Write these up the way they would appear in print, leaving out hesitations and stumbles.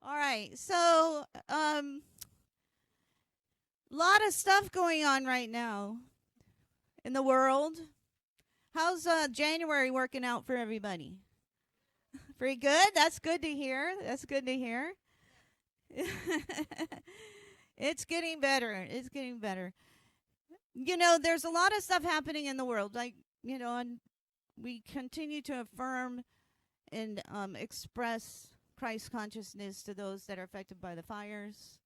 All right. So, lot of stuff going on right now in the world. How's January working out for everybody? Pretty good. That's good to hear. That's good to hear. It's getting better. It's getting better. There's a lot of stuff happening in the world. And we continue to affirm and express Christ consciousness to those that are affected by the fires,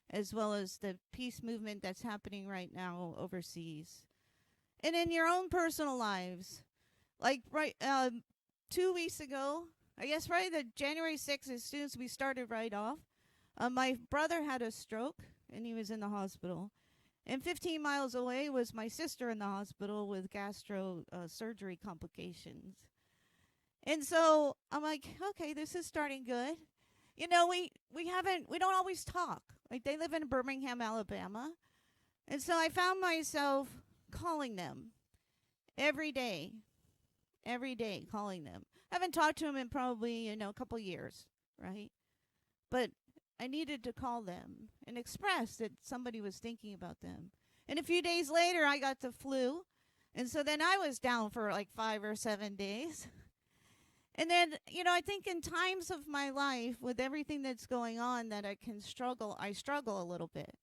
as well as the peace movement that's happening right now overseas. And in your own personal lives, like 2 weeks ago, I guess right, the January 6th, as soon as we started right off, my brother had a stroke and he was in the hospital. And 15 miles away was my sister in the hospital with gastro surgery complications. And so I'm like, okay, this is starting good. We don't always talk. Like they live in Birmingham, Alabama. And so I found myself calling them every day, calling them. I haven't talked to them in probably, a couple years, right? But I needed to call them and express that somebody was thinking about them. And a few days later, I got the flu. And so then I was down for like 5 or 7 days. And then, I think in times of my life, with everything that's going on, that I struggle a little bit.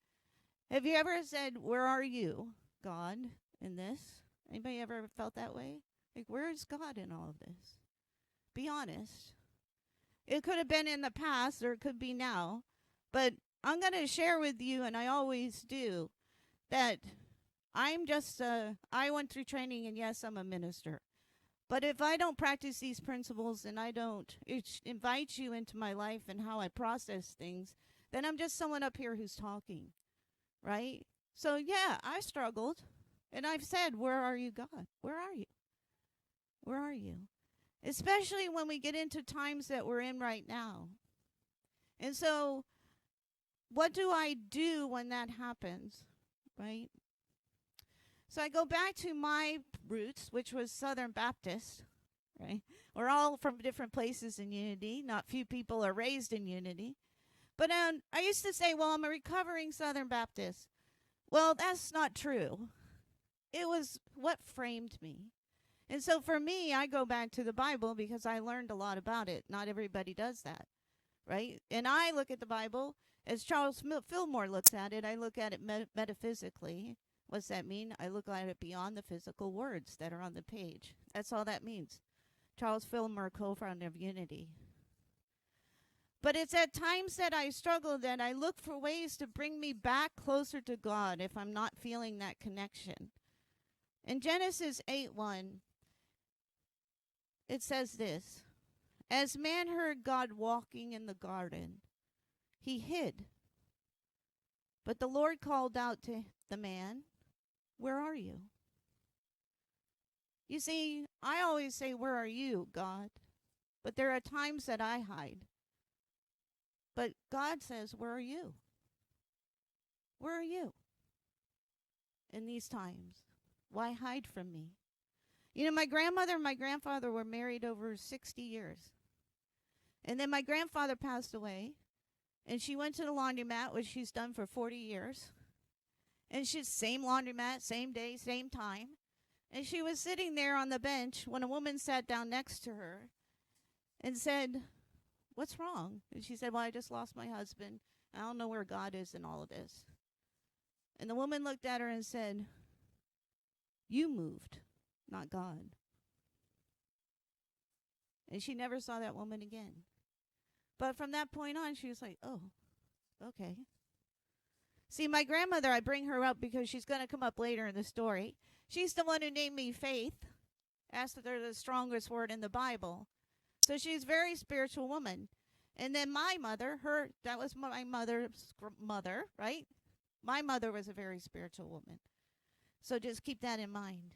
Have you ever said, "Where are you, God, in this?" Anybody ever felt that way? Like, where is God in all of this? Be honest. It could have been in the past or it could be now. But I'm going to share with you, and I always do, that I went through training, and yes, I'm a minister. But if I don't practice these principles and I don't invite you into my life and how I process things, then I'm just someone up here who's talking, right? So, yeah, I struggled. And I've said, "Where are you, God? Where are you? Where are you?" Especially when we get into times that we're in right now. And so, what do I do when that happens, right? So I go back to my roots, which was Southern Baptist, right? We're all from different places in unity. Not few people are raised in unity. But I used to say, well, I'm a recovering Southern Baptist. Well, that's not true. It was what framed me. And so for me, I go back to the Bible because I learned a lot about it. Not everybody does that, right? And I look at the Bible as Charles Fillmore looks at it. I look at it metaphysically. What's that mean? I look at it beyond the physical words that are on the page. That's all that means. Charles Fillmore, co-founder of Unity. But it's at times that I struggle that I look for ways to bring me back closer to God if I'm not feeling that connection. In Genesis 8:1, it says this: "As man heard God walking in the garden, he hid. But the Lord called out to the man, 'Where are you?'" You see, I always say, "Where are you, God?" But there are times that I hide. But God says, "Where are you? Where are you in these times? Why hide from me?" My grandmother and my grandfather were married over 60 years. And then my grandfather passed away, and she went to the laundromat, which she's done for 40 years. And she's same laundromat, same day, same time. And she was sitting there on the bench when a woman sat down next to her and said, "What's wrong?" And she said, "Well, I just lost my husband. I don't know where God is in all of this." And the woman looked at her and said, "You moved, not God." And she never saw that woman again. But from that point on, she was like, "Oh, okay." See, my grandmother, I bring her up because she's going to come up later in the story. She's the one who named me Faith, asked if they're the strongest word in the Bible. So she's a very spiritual woman. And then my mother, that was my mother's mother, right? My mother was a very spiritual woman. So just keep that in mind.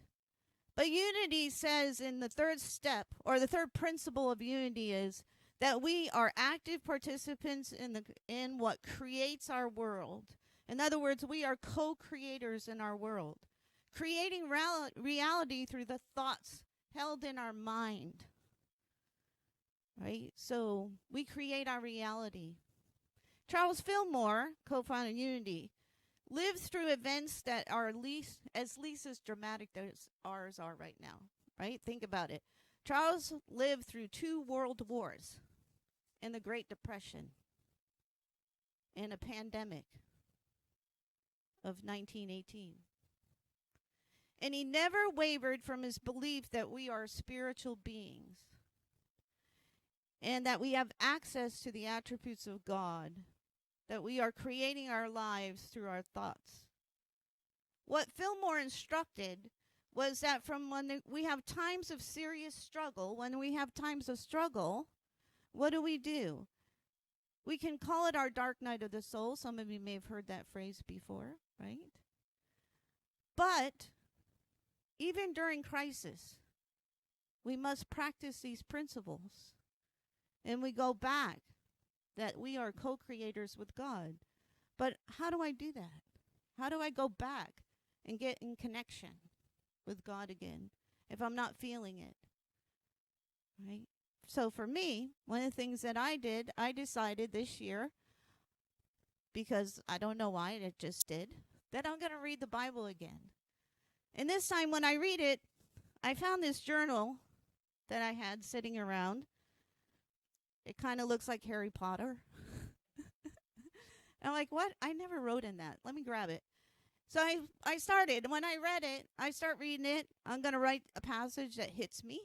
But unity says in the third step, or the third principle of unity, is that we are active participants in what creates our world. In other words, we are co-creators in our world, creating reality through the thoughts held in our mind. Right? So we create our reality. Charles Fillmore, co-founder of Unity, lived through events that are at least as dramatic as ours are right now, right? Think about it. Charles lived through 2 world wars and the Great Depression and a pandemic of 1918. And he never wavered from his belief that we are spiritual beings and that we have access to the attributes of God, that we are creating our lives through our thoughts. What Fillmore instructed was that from when we have times of serious struggle, what do? We can call it our dark night of the soul. Some of you may have heard that phrase before, right? But even during crisis, we must practice these principles. And we go back that we are co-creators with God. But how do I do that? How do I go back and get in connection with God again if I'm not feeling it? Right? So for me, one of the things that I did, I decided this year, because I don't know why, it just did, that I'm going to read the Bible again. And this time when I read it, I found this journal that I had sitting around. It kind of looks like Harry Potter. I'm like, what? I never wrote in that. Let me grab it. So I started. When I read it, I start reading it. I'm going to write a passage that hits me.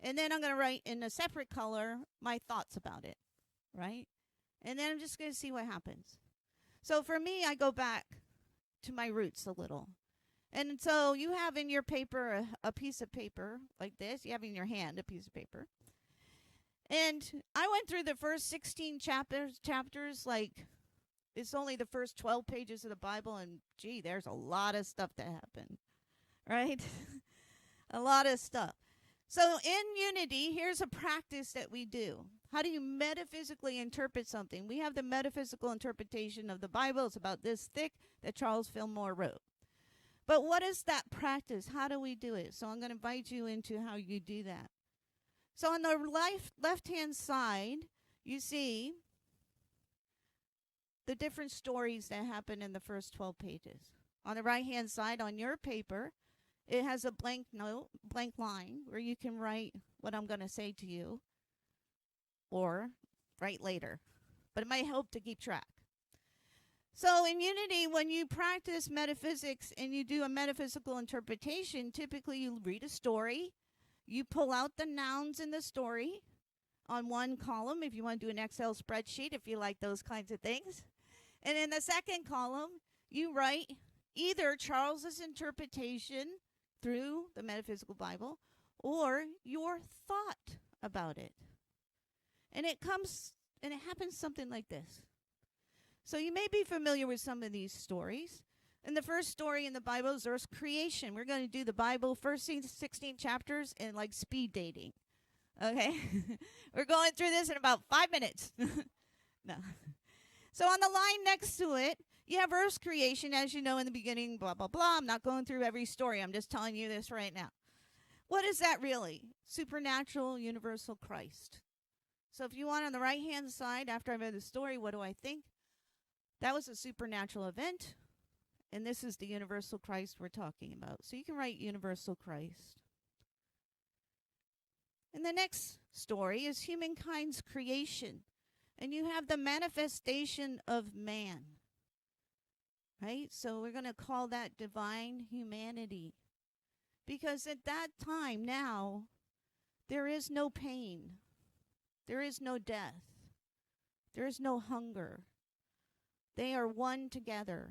And then I'm going to write in a separate color my thoughts about it, right? And then I'm just going to see what happens. So for me, I go back to my roots a little. And so you have in your paper a piece of paper like this. You have in your hand a piece of paper. And I went through the first 16 chapters like it's only the first 12 pages of the Bible. And, gee, there's a lot of stuff that happened, right? A lot of stuff. So in Unity, here's a practice that we do. How do you metaphysically interpret something? We have the metaphysical interpretation of the Bible. It's about this thick that Charles Fillmore wrote. But what is that practice? How do we do it? So I'm going to invite you into how you do that. So on the left-hand side, you see the different stories that happen in the first 12 pages. On the right-hand side, on your paper, it has a blank line where you can write what I'm going to say to you or write later. But it might help to keep track. So in Unity, when you practice metaphysics and you do a metaphysical interpretation, typically you read a story. You pull out the nouns in the story on one column if you want to do an Excel spreadsheet, if you like those kinds of things. And in the second column, you write either Charles's interpretation through the metaphysical Bible or your thought about it. And it happens something like this. So you may be familiar with some of these stories. And the first story in the Bible is Earth's creation. We're going to do the Bible, first 16 chapters, in like speed dating. Okay? We're going through this in about 5 minutes. No. So on the line next to it, you have Earth's creation, as you know in the beginning, blah, blah, blah. I'm not going through every story. I'm just telling you this right now. What is that really? Supernatural, universal Christ. So if you want on the right-hand side, after I read the story, what do I think? That was a supernatural event. And this is the universal Christ we're talking about. So you can write universal Christ. And the next story is humankind's creation. And you have the manifestation of man. Right? So we're going to call that divine humanity. Because at that time now, there is no pain. There is no death. There is no hunger. They are one together.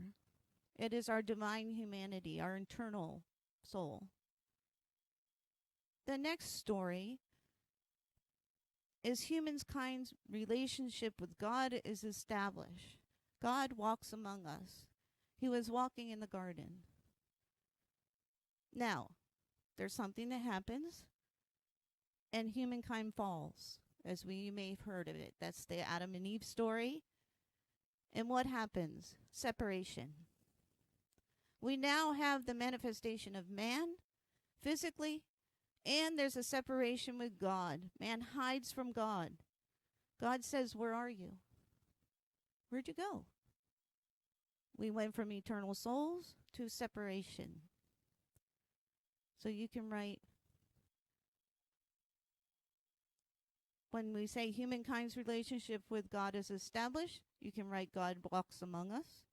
It is our divine humanity, our internal soul. The next story is humankind's relationship with God is established. God walks among us. He was walking in the garden. Now, there's something that happens, and humankind falls, as you may have heard of it. That's the Adam and Eve story. And what happens? Separation. We now have the manifestation of man physically, and there's a separation with God. Man hides from God. God says, where are you? Where'd you go? We went from eternal souls to separation. So you can write, when we say humankind's relationship with God is established, you can write God walks among us.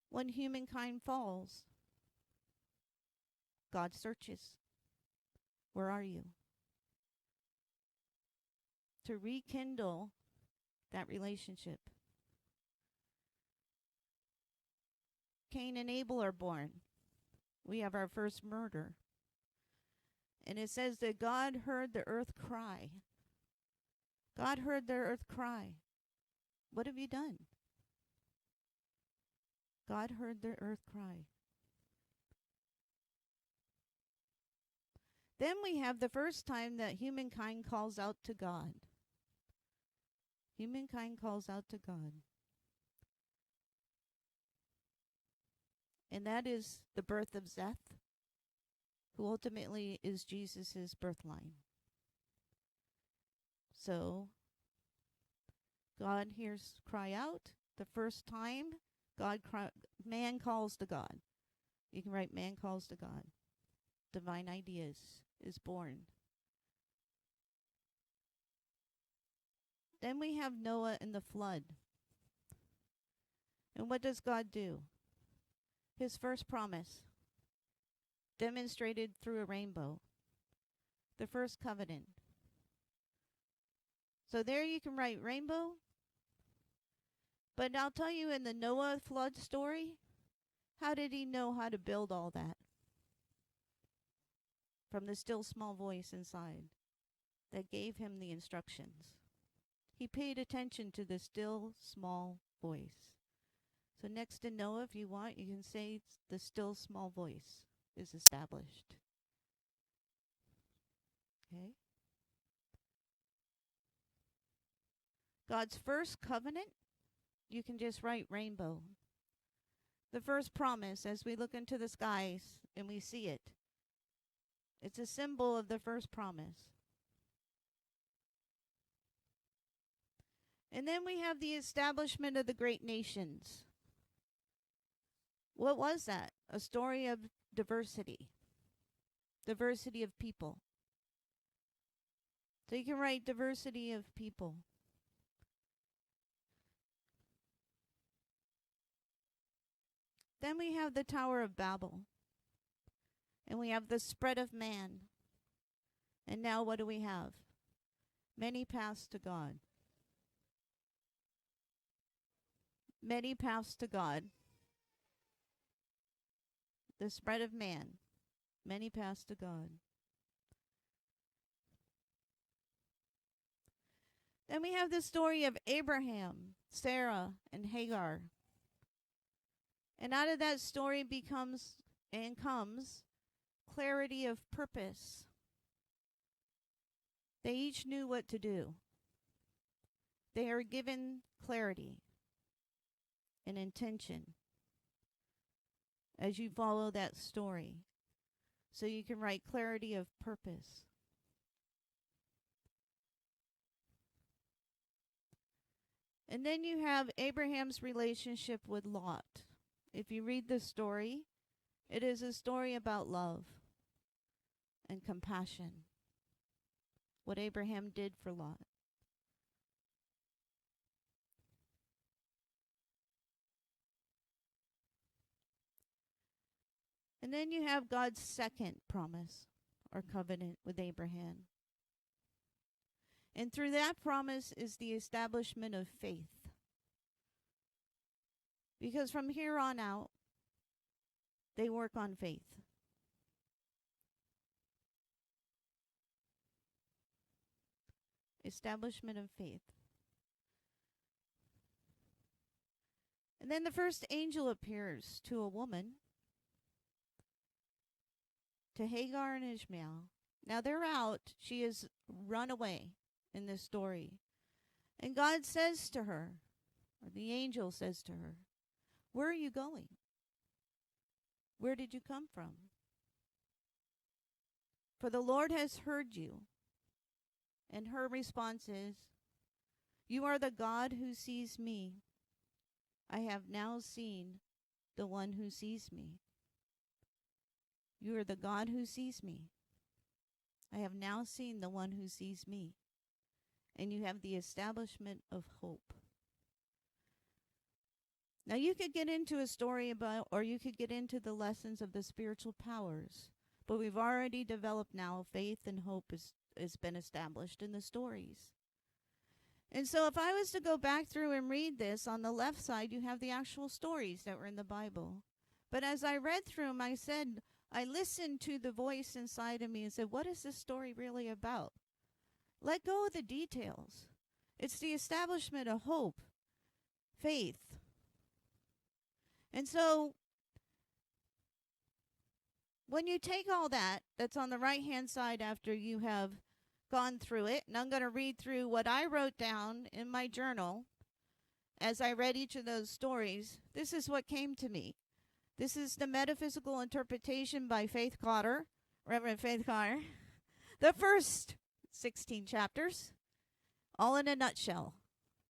When humankind falls, God searches. Where are you? To rekindle that relationship. Cain and Abel are born. We have our first murder. And it says that God heard the earth cry. God heard the earth cry. What have you done? God heard the earth cry. Then we have the first time that humankind calls out to God. Humankind calls out to God. And that is the birth of Seth, who ultimately is Jesus' birth line. So, God hears cry out. The first time man calls to God. You can write man calls to God. Divine ideas is born. Then we have Noah and the flood. And what does God do? His first promise, demonstrated through a rainbow. The first covenant. So there you can write rainbow. But I'll tell you, in the Noah flood story, how did he know how to build all that? From the still small voice inside that gave him the instructions. He paid attention to the still small voice. So next to Noah, if you want, you can say the still small voice is established. Okay? God's first covenant, you can just write rainbow. The first promise, as we look into the skies and we see it, it's a symbol of the first promise. And then we have the establishment of the great nations. What was that? A story of diversity. Diversity of people. So you can write diversity of people. Then we have the Tower of Babel. And we have the spread of man. And now what do we have? Many paths to God. Many paths to God. The spread of man. Many paths to God. Then we have the story of Abraham, Sarah, and Hagar. And out of that story comes clarity of purpose. They each knew what to do. They are given clarity and intention as you follow that story. So you can write clarity of purpose. And then you have Abraham's relationship with Lot. If you read the story, it is a story about love and compassion. What Abraham did for Lot. And then you have God's second promise or covenant with Abraham. And through that promise is the establishment of faith. Because from here on out, they work on faith. Establishment of faith. And then the first angel appears to a woman, to Hagar and Ishmael. Now they're out. She has run away in this story. And God says to her, or the angel says to her, "Where are you going? Where did you come from? For the Lord has heard you." And her response is, You are the God who sees me. I have now seen the one who sees me. You are the God who sees me. I have now seen the one who sees me. And you have the establishment of hope. Now, you could get into a story about, or you could get into the lessons of the spiritual powers, but we've already developed now faith and hope has been established in the stories. And so if I was to go back through and read this, on the left side, you have the actual stories that were in the Bible. But as I read through them, I listened to the voice inside of me and said, what is this story really about? Let go of the details. It's the establishment of hope, faith. And so when you take all that's on the right-hand side after you have gone through it, and I'm going to read through what I wrote down in my journal as I read each of those stories. This is what came to me. This is the metaphysical interpretation by Faith Cotter, Reverend Faith Cotter. The first 16 chapters, all in a nutshell,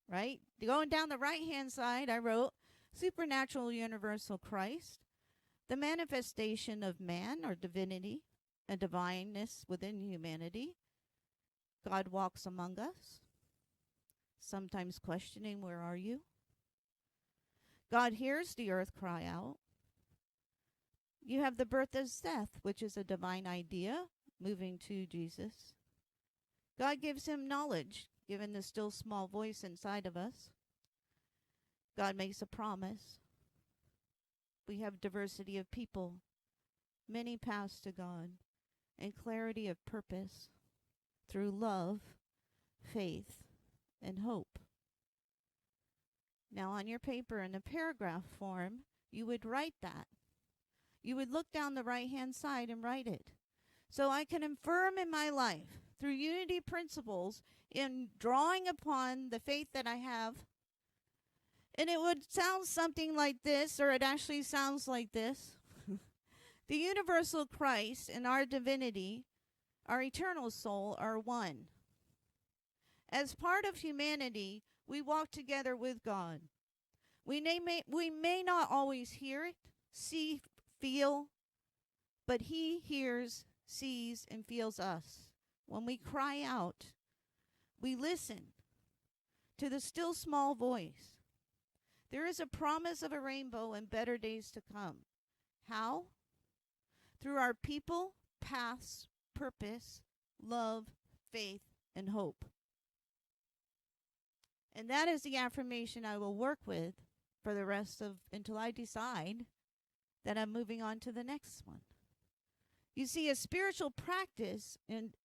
right? Going down the right-hand side, I wrote supernatural universal Christ, the manifestation of man or divinity, a divineness within humanity. God walks among us, sometimes questioning, where are you? God hears the earth cry out. You have the birth of death, which is a divine idea, moving to Jesus. God gives him knowledge, given the still small voice inside of us. God makes a promise. We have diversity of people, many paths to God, and clarity of purpose through love, faith, and hope. Now on your paper in a paragraph form, you would write that. You would look down the right-hand side and write it. So I can affirm in my life, through unity principles, in drawing upon the faith that I have. And it would sound something like this, or it actually sounds like this. The universal Christ and our divinity, our eternal soul, are one. As part of humanity, we walk together with God. We may not always hear it, see, feel, but he hears, sees, and feels us. When we cry out, we listen to the still small voice. There is a promise of a rainbow and better days to come. How? Through our people, paths, purpose, love, faith, and hope. And that is the affirmation I will work with for the rest of, until I decide that I'm moving on to the next one. You see, a spiritual practice,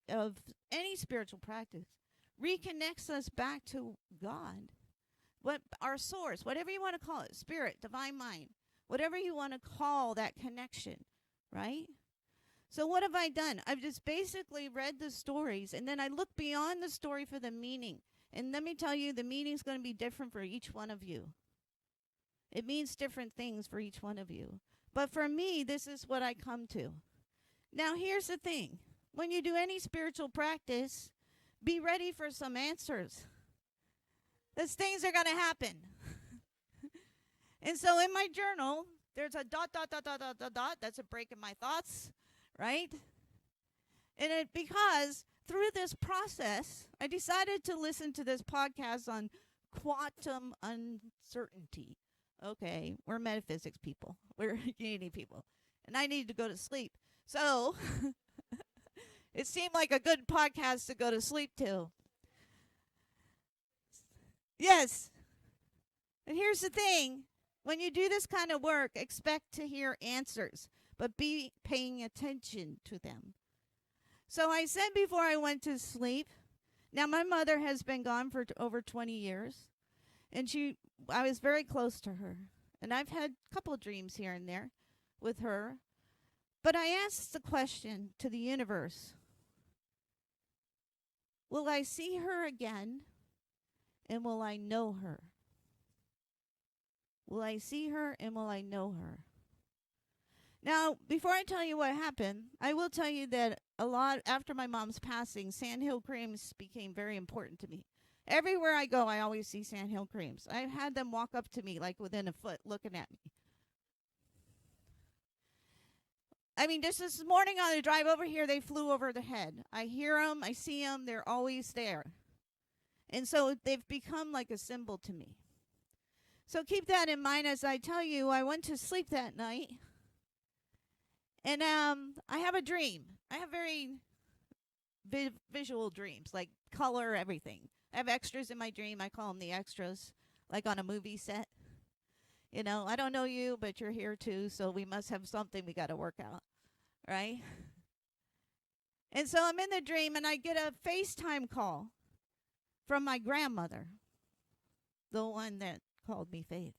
of any spiritual practice, reconnects us back to God. What our source, whatever you want to call it, spirit, divine mind, whatever you want to call that connection, right? So what have I done? I've just basically read the stories, and then I look beyond the story for the meaning. And let me tell you, the meaning's going to be different for each one of you. It means different things for each one of you. But for me, this is what I come to. Now, here's the thing. When you do any spiritual practice, be ready for some answers. Those things are going to happen. And so in my journal, there's a ... That's a break in my thoughts, right? And because through this process, I decided to listen to this podcast on quantum uncertainty. Okay, we're metaphysics people. We're unity people. And I need to go to sleep. So it seemed like a good podcast to go to sleep to. Yes. And here's the thing. When you do this kind of work, expect to hear answers, but be paying attention to them. So I said before I went to sleep, now my mother has been gone for over 20 years, and I was very close to her. And I've had a couple of dreams here and there with her. But I asked the question to the universe, will I see her again, and will I know her? Will I see her, and will I know her? Now, before I tell you what happened, I will tell you that a lot after my mom's passing, Sandhill Creams became very important to me. Everywhere I go, I always see sandhill cranes. I've had them walk up to me like within a foot looking at me. I mean, just this morning on the drive over here, they flew over the head. I hear them, I see them, they're always there. And so they've become like a symbol to me. So keep that in mind as I tell you, I went to sleep that night. And I have a dream. I have very visual dreams, like color, everything. I have extras in my dream. I call them the extras, like on a movie set. You know, I don't know you, but you're here too, so we must have something we got to work out, right? And so I'm in the dream, and I get a FaceTime call from my grandmother, the one that called me Faith.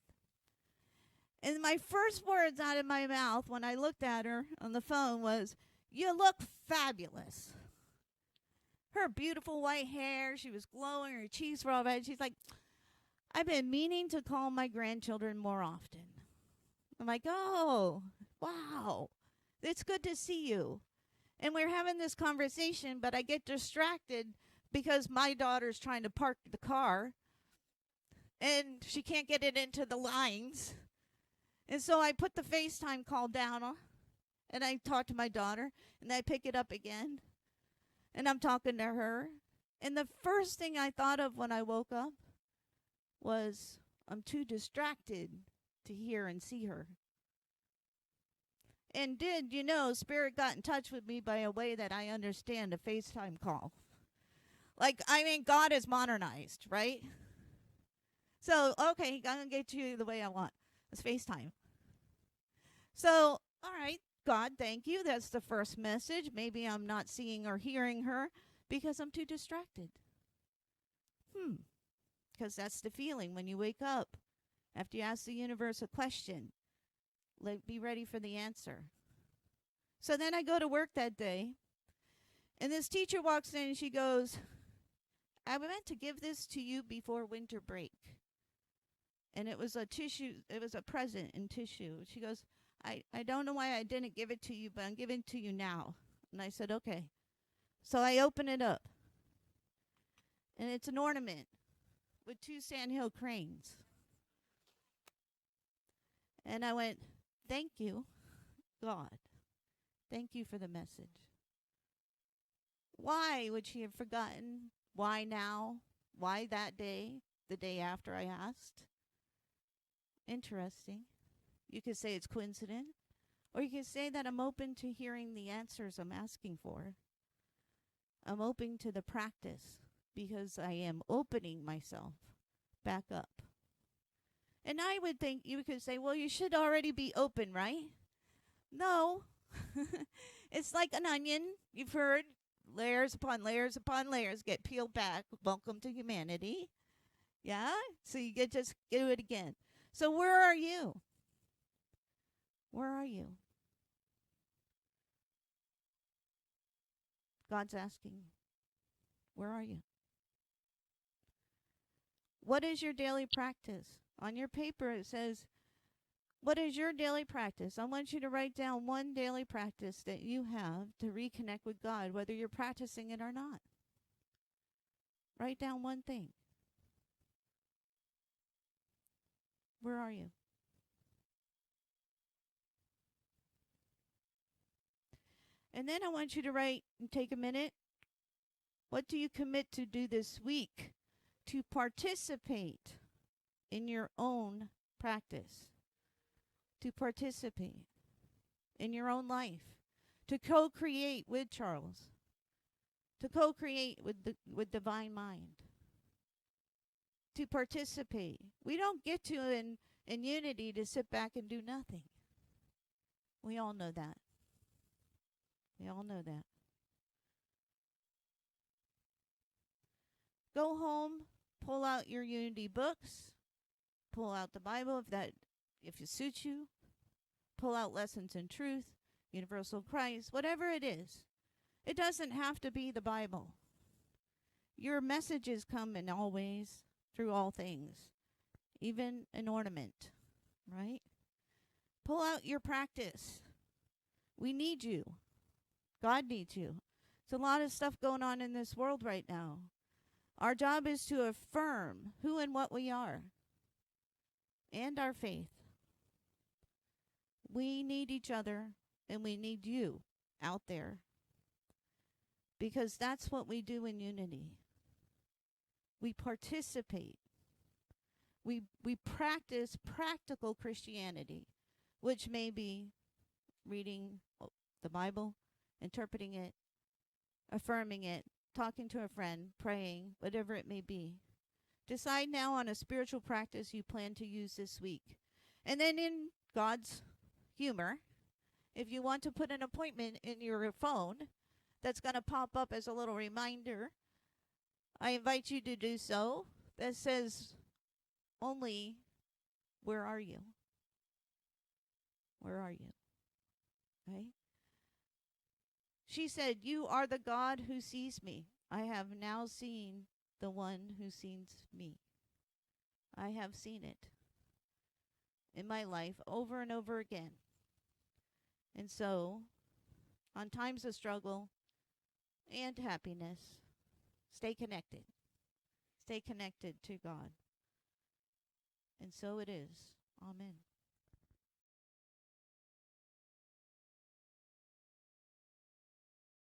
And my first words out of my mouth when I looked at her on the phone was, "You look fabulous." Her beautiful white hair, she was glowing, her cheeks were all red. She's like, "I've been meaning to call my grandchildren more often." I'm like, "Oh, wow. It's good to see you." And we're having this conversation, but I get distracted because my daughter's trying to park the car, and she can't get it into the lines. And so I put the FaceTime call down, and I talk to my daughter, and I pick it up again, and I'm talking to her. And the first thing I thought of when I woke up was, I'm too distracted to hear and see her. And Spirit got in touch with me by a way that I understand a FaceTime call. Like, I mean, God is modernized, right? So, okay, I'm going to get you the way I want. It's FaceTime. So, all right, God, thank you. That's the first message. Maybe I'm not seeing or hearing her because I'm too distracted. Because that's the feeling when you wake up after you ask the universe a question. Be ready for the answer. So then I go to work that day, and this teacher walks in and she goes, "I meant to give this to you before winter break." And it was a tissue, it was a present in tissue. She goes, I don't know why I didn't give it to you, but I'm giving it to you now. And I said, okay. So I open it up, and it's an ornament with 2 sandhill cranes. And I went, thank you, God. Thank you for the message. Why would she have forgotten? Why now? Why that day? The day after I asked? Interesting. You could say it's coincident, or you could say that I'm open to hearing the answers I'm asking for. I'm open to the practice because I am opening myself back up. And I would think you could say, well, you should already be open, right? No. It's like an onion. You've heard layers upon layers upon layers get peeled back. Welcome to humanity. Yeah? So you get just do it again. So where are you? Where are you? God's asking, where are you? What is your daily practice? On your paper it says, what is your daily practice? I want you to write down one daily practice that you have to reconnect with God, whether you're practicing it or not. Write down one thing. Where are you? And then I want you to write and take a minute. What do you commit to do this week to participate in your own practice? To participate in your own life, to co-create with Charles, to co-create with Divine Mind, to participate. We don't get to in unity to sit back and do nothing. We all know that. We all know that. Go home, pull out your unity books, pull out the Bible if it suits you. Pull out Lessons in Truth, Universal Christ, whatever it is. It doesn't have to be the Bible. Your messages come in all ways, through all things, even an ornament, right? Pull out your practice. We need you. God needs you. There's a lot of stuff going on in this world right now. Our job is to affirm who and what we are and our faith. We need each other, and we need you out there, because that's what we do in unity. We participate. We practice practical Christianity, which may be reading the Bible, interpreting it, affirming it, talking to a friend, praying, whatever it may be. Decide now on a spiritual practice you plan to use this week. And then in God's humor, if you want to put an appointment in your phone that's going to pop up as a little reminder, I invite you to do so. That says only, where are you? Where are you? Okay? She said, you are the God who sees me. I have now seen the one who sees me. I have seen it in my life over and over again. And so, on times of struggle and happiness, stay connected. Stay connected to God. And so it is. Amen.